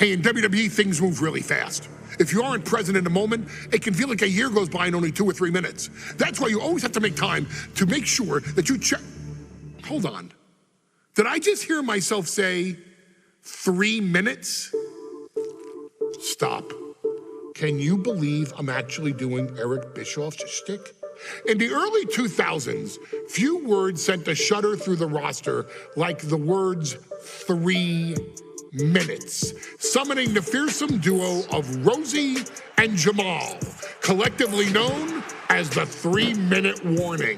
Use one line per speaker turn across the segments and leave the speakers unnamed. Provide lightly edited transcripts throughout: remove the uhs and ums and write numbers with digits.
Hey, in WWE, things move really fast. If you aren't present in the moment, it can feel like a year goes by in only 2 or 3 minutes. That's why you always have to make time to make sure that you check. Hold on. Did I just hear myself say 3 minutes? Stop. Can you believe I'm actually doing Eric Bischoff's shtick? In the early 2000s, few words sent a shudder through the roster like the words 3 minutes, summoning the fearsome duo of Rosie and Jamal, collectively known as the 3-minute warning.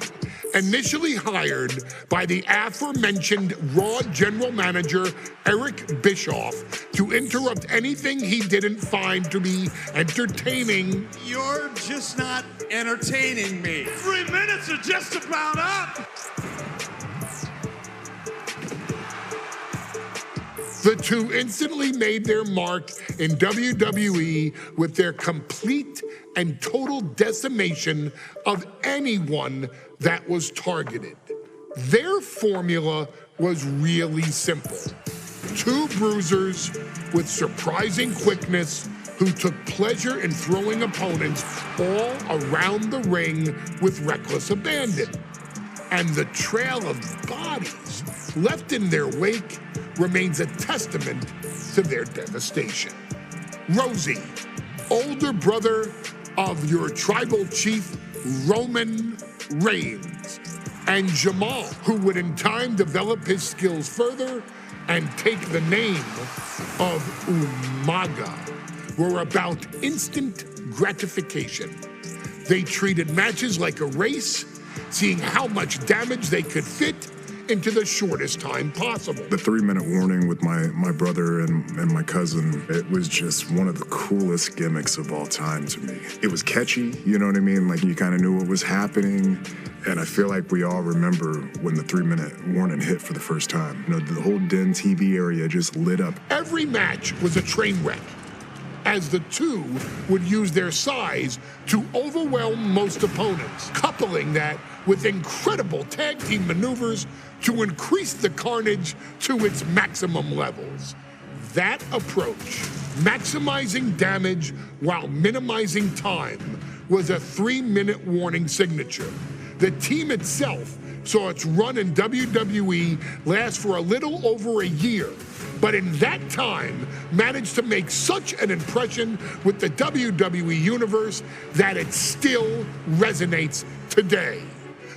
Initially hired by the aforementioned Raw general manager Eric Bischoff to interrupt anything he didn't find to be entertaining.
You're just not entertaining me.
3 minutes are just about up.
The two instantly made their mark in WWE with their complete and total decimation of anyone that was targeted. Their formula was really simple. 2 bruisers with surprising quickness who took pleasure in throwing opponents all around the ring with reckless abandon. And the trail of bodies left in their wake remains a testament to their devastation. Rosie, older brother of your tribal chief, Roman Reigns, and Jamal, who would in time develop his skills further and take the name of Umaga, were about instant gratification. They treated matches like a race, seeing how much damage they could fit into the shortest time possible.
The 3-minute warning with my brother and my cousin, it was just one of the coolest gimmicks of all time to me. It was catchy, you know what I mean? Like, you kind of knew what was happening. And I feel like we all remember when the 3-minute warning hit for the first time. You know, the whole Den TV area just lit up.
Every match was a train wreck, as the two would use their size to overwhelm most opponents, coupling that with incredible tag team maneuvers to increase the carnage to its maximum levels. That approach, maximizing damage while minimizing time, was a 3-minute warning signature. The team itself saw its run in WWE last for a little over a year, but in that time managed to make such an impression with the WWE Universe that it still resonates today.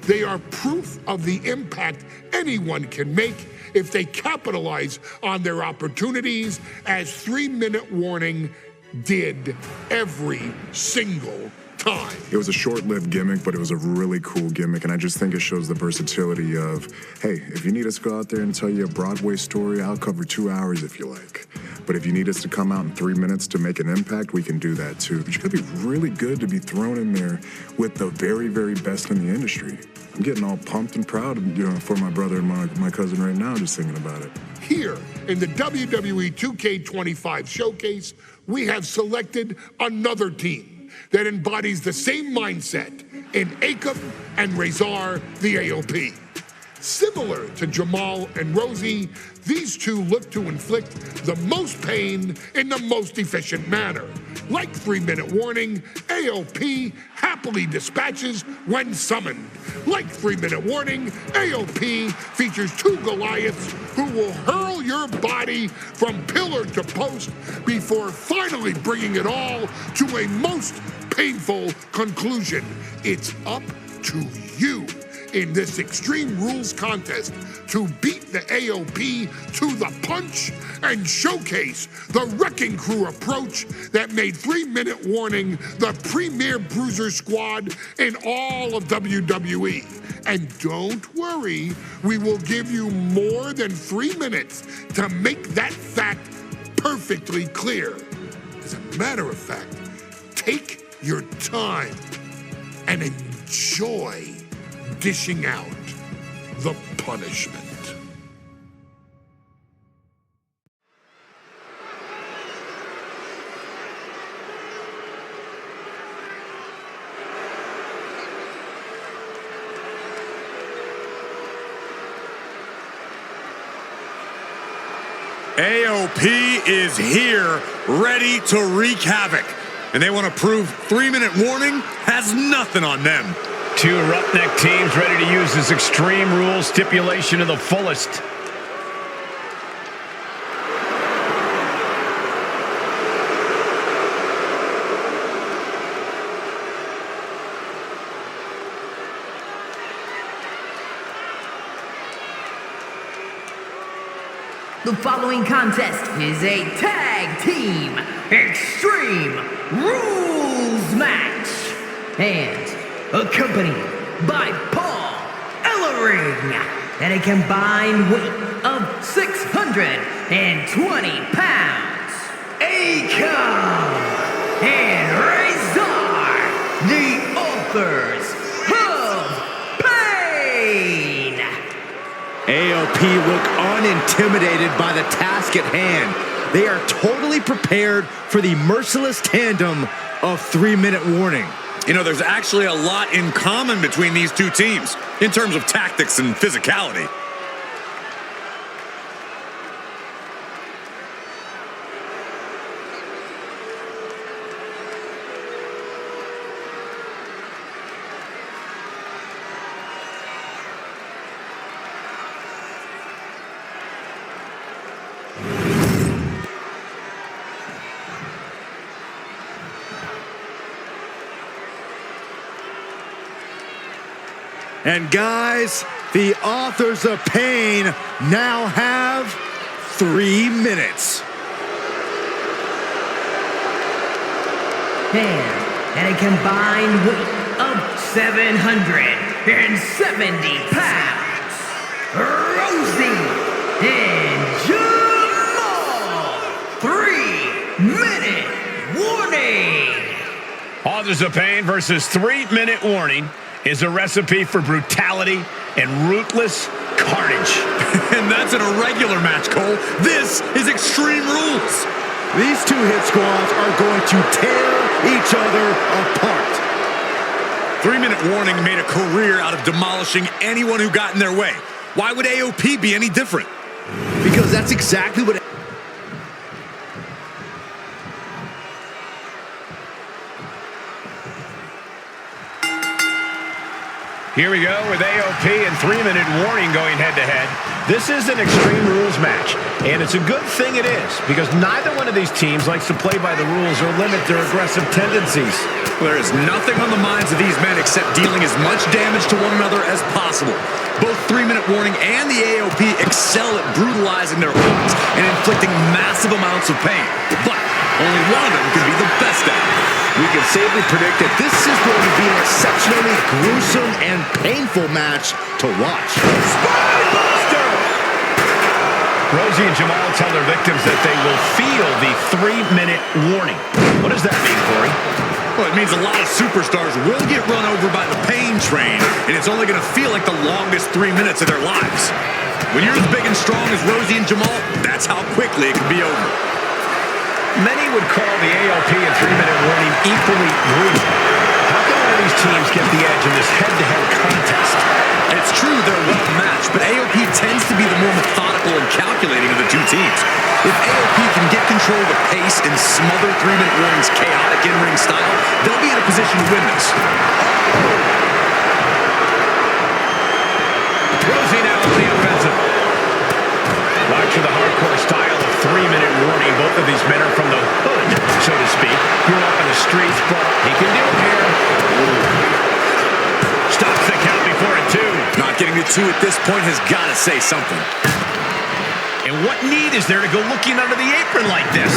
They are proof of the impact anyone can make if they capitalize on their opportunities, as 3-minute warning did every single time.
It was a short-lived gimmick, but it was a really cool gimmick, and I just think it shows the versatility of, hey, if you need us to go out there and tell you a Broadway story, I'll cover 2 hours if you like. But if you need us to come out in 3 minutes to make an impact, we can do that too. But you gotta be really good to be thrown in there with the very, very best in the industry. I'm getting all pumped and proud, you know, for my brother and my cousin right now, just thinking about it.
Here in the WWE 2K25 showcase, we have selected another team that embodies the same mindset in Akam and Razor the AOP. Similar to Jamal and Rosie, these two look to inflict the most pain in the most efficient manner. Like 3-minute warning, AOP happily dispatches when summoned. Like 3-minute warning, AOP features 2 Goliaths who will hurl your body from pillar to post before finally bringing it all to a most painful conclusion. It's up to you in this Extreme Rules contest to beat the AOP to the punch and showcase the Wrecking Crew approach that made 3-minute warning the premier bruiser squad in all of WWE. And don't worry, we will give you more than 3 minutes to make that fact perfectly clear. As a matter of fact, take your time and enjoy dishing out the punishment.
AOP is here, ready to wreak havoc. And they want to prove 3-minute warning has nothing on them.
Two roughneck teams ready to use this Extreme Rules stipulation to the fullest.
The following contest is a tag team Extreme Rules match and accompanied by Paul Ellering at a combined weight of 620 pounds. Akam and Razor, the authors of Pain.
AOP look unintimidated by the task at hand. They are totally prepared for the merciless tandem of 3-minute warning.
You know, there's actually a lot in common between these two teams in terms of tactics and physicality.
And guys, the authors of Pain now have 3 minutes.
And at a combined weight of 770 pounds, Rosie and Jamal. 3-minute warning.
Authors of Pain versus 3-minute warning is a recipe for brutality and ruthless carnage.
And that's an irregular match, Cole. This is Extreme Rules.
These two hit squads are going to tear each other apart.
3-minute warning made a career out of demolishing anyone who got in their way. Why would AOP be any different?
Because that's exactly what...
Here we go with AOP and 3-minute warning going head-to-head. This is an Extreme Rules match, and it's a good thing it is, because neither one of these teams likes to play by the rules or limit their aggressive tendencies.
There is nothing on the minds of these men except dealing as much damage to one another as possible. Both 3-minute warning and the AOP excel at brutalizing their opponents and inflicting massive amounts of pain. But only one of them can be the best at it.
We can safely predict that this is going to be an exceptionally gruesome and painful match to watch.
Spinebuster! Rosie and Jamal tell their victims that they will feel the 3-minute warning. What does that mean, Corey?
Well, it means a lot of superstars will get run over by the pain train, and it's only going to feel like the longest 3 minutes of their lives. When you're as big and strong as Rosie and Jamal, that's how quickly it can be over.
Many would call the AOP and 3-minute warning equally brutal. How can one of these teams get the edge in this head-to-head contest?
It's true they're well matched, but AOP tends to be the more methodical and calculating of the two teams. If AOP can get control of the pace and smother 3-minute warning's chaotic in-ring style, they'll be in a position to win this.
Rosie now on the offensive. Watch the hardcore style of 3-minute warning. Both of these men are from the hood, so to speak. Grew up in the streets, but he can do it here. Stops the count before a 2.
Not getting to 2 at this point has got to say something.
And what need is there to go looking under the apron like this?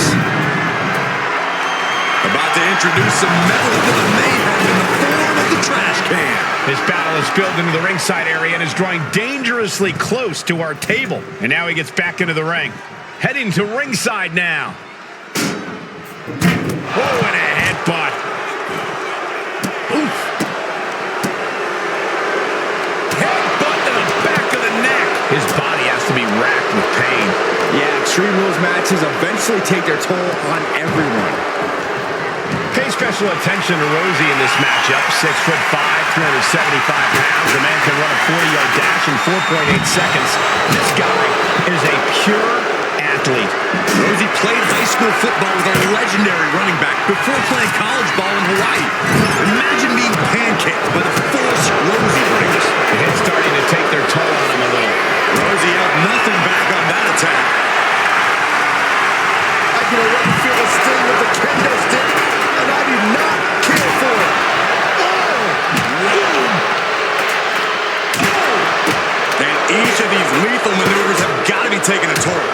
About to introduce some metal to the mayhem in the form of the trash can.
This battle has spilled into the ringside area and is drawing dangerously close to our table. And now he gets back into the ring. Heading to ringside now. Oh, and a headbutt. Oof. Headbutt to the back of the neck. His body has to be racked with pain.
Yeah, Extreme Rules matches eventually take their toll on everyone.
Pay special attention to Rosie in this matchup. 6'5", 375 pounds. The man can run a 40-yard dash in 4.8 seconds. This guy is a pure athlete.
Rosie played high school football with a legendary running back before playing college ball in Hawaii. Imagine being pancaked by the force Rosie brings.
The head's starting to take their toll on him a little.
Rosie held nothing back on that attack.
I can already feel the sting of the kendo stick, and I do not care for it.
And each of these lethal maneuvers have got to be taking a toll.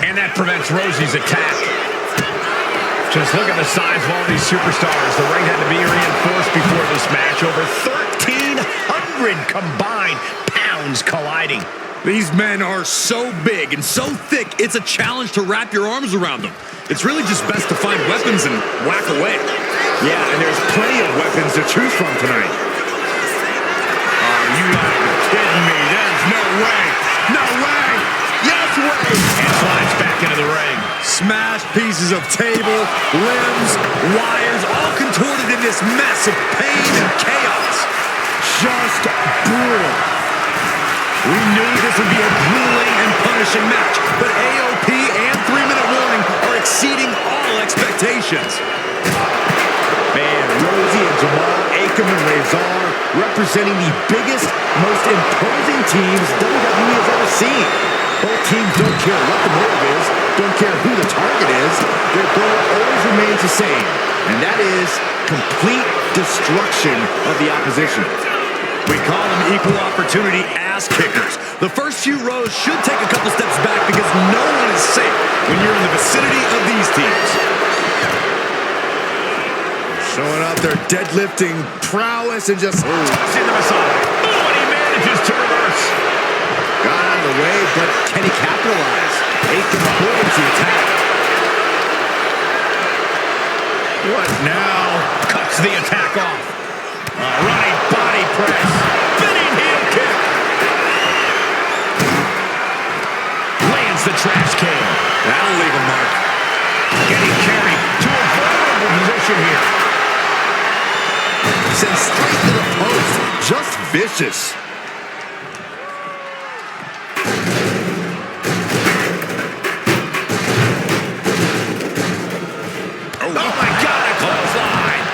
And that prevents Rosie's attack. Just look at the size of all these superstars. The ring had to be reinforced before this match. Over 1,300 combined pounds colliding.
These men are so big and so thick, it's a challenge to wrap your arms around them. It's really just best to find weapons and whack away.
Yeah, and there's plenty of weapons to choose from tonight.
Are you not kidding me? There's no way. No way. Yes way.
And slides back into the ring.
Smashed pieces of table, limbs, wires, all contorted in this mess of pain and chaos.
Just brutal.
We knew this would be a grueling and punishing match, but AOP and 3-minute warning are exceeding all expectations.
Man, Rosie and Jamal, Akam and Razor representing the biggest, most imposing teams WWE has ever seen. Both teams don't care what the motive is, don't care who the target is. Their goal always remains the same, and that is complete destruction of the opposition.
We call them equal opportunity ass kickers. The first few rows should take a couple steps back because no one is safe when you're in the vicinity of these teams.
Showing off their deadlifting prowess and just
Tossing them aside. Oh, and he manages to reverse.
got out of the way, but can he capitalize? Akam avoids the attack.
What now? Cuts the attack off. Running body press. Spinning heel kick. Lands the trash can.
That'll leave a mark.
Getting carried to a vulnerable position here.
Sent straight to the post. Just vicious.
Oh my God, a clothesline.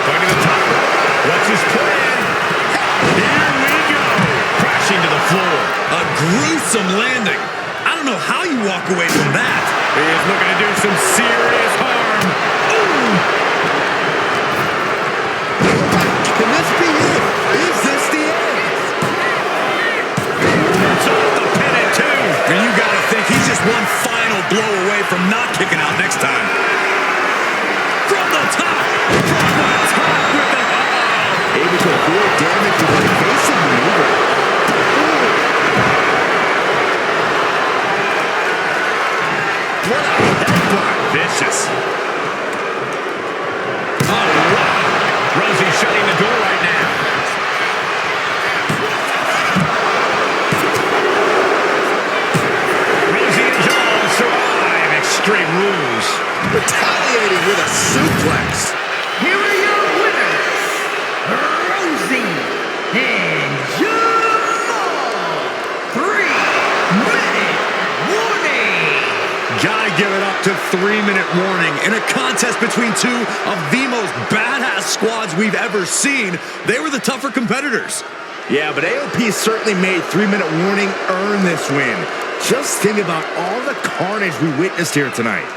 Going to the top rope. What's his plan? Here we go. Crashing to the floor.
A gruesome landing. I don't know how you walk away from that.
He is looking to do some serious harm.
Can this be it? Is this the end?
It's off the pin at 2.
And you gotta think he's just one final blow away from not kicking out next time. From the top! From the top with the...
Able to avoid damage with an evasive maneuver.
What a headbutt. Vicious. Oh, wow. Rosie shutting the door right now. Rosie and Jamal survive Extreme Rules.
Retaliating with a suplex.
Here are your winners, Rosie and Jamal. 3-minute warning.
Gotta give it up to 3-minute warning. In a contest between two of the most badass squads we've ever seen, they were the tougher competitors.
Yeah, but AOP certainly made 3-minute warning earn this win. Just think about all the carnage we witnessed here tonight.